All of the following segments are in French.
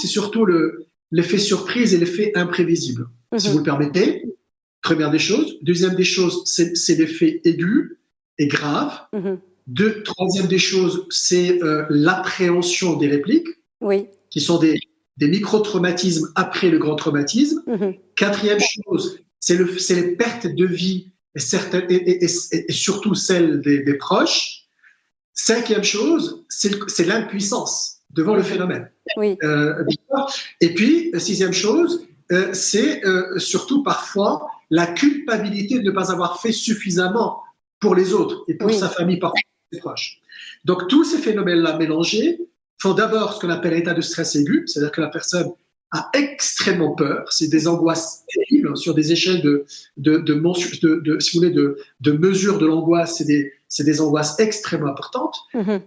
c'est surtout l'effet surprise et l'effet imprévisible. Si vous le permettez, première des choses. Deuxième des choses, c'est l'effet aigu et grave. Troisième des choses, c'est l'appréhension des répliques, qui sont des micro-traumatismes après le grand traumatisme. Quatrième chose, c'est les pertes de vie et surtout celles des proches. Cinquième chose, c'est l'impuissance devant le phénomène. Et puis, sixième chose, c'est surtout parfois la culpabilité de ne pas avoir fait suffisamment pour les autres et pour sa famille, parfois ses proches. Donc, tous ces phénomènes-là mélangés font d'abord ce qu'on appelle l'état de stress aigu, c'est-à-dire que la personne a extrêmement peur. C'est des angoisses terribles sur des échelles si vous voulez, de mesure de l'angoisse. C'est des angoisses extrêmement importantes.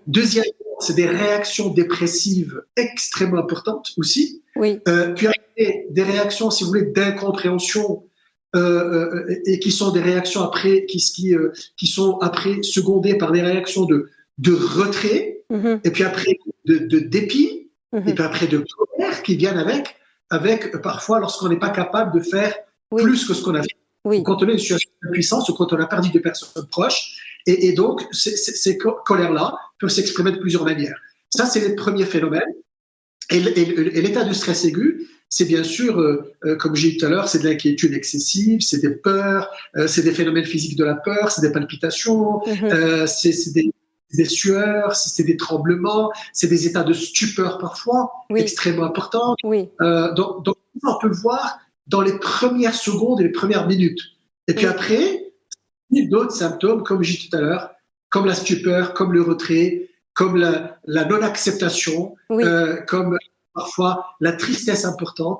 Deuxièmement, c'est des réactions dépressives extrêmement importantes aussi. Puis après, des réactions, si vous voulez, d'incompréhension et qui sont des réactions après, qui sont après secondées par des réactions de retrait, et puis après de dépit, et puis après de colère qui viennent avec parfois lorsqu'on n'est pas capable de faire plus que ce qu'on a fait. Quand on est dans une situation de puissance ou quand on a perdu des personnes proches. Et donc, ces colères-là peuvent s'exprimer de plusieurs manières. Ça, c'est les premiers phénomènes. Et l'état de stress aigu, c'est bien sûr, comme j'ai dit tout à l'heure, c'est de l'inquiétude excessive, c'est des peurs, c'est des phénomènes physiques de la peur, c'est des palpitations, c'est des sueurs, c'est des tremblements, c'est des états de stupeur parfois, extrêmement importants. Donc, on peut le voir dans les premières secondes et les premières minutes. Et puis après, il y a d'autres symptômes, comme j'ai dit tout à l'heure, comme la stupeur, comme le retrait, comme la non-acceptation, comme parfois la tristesse importante.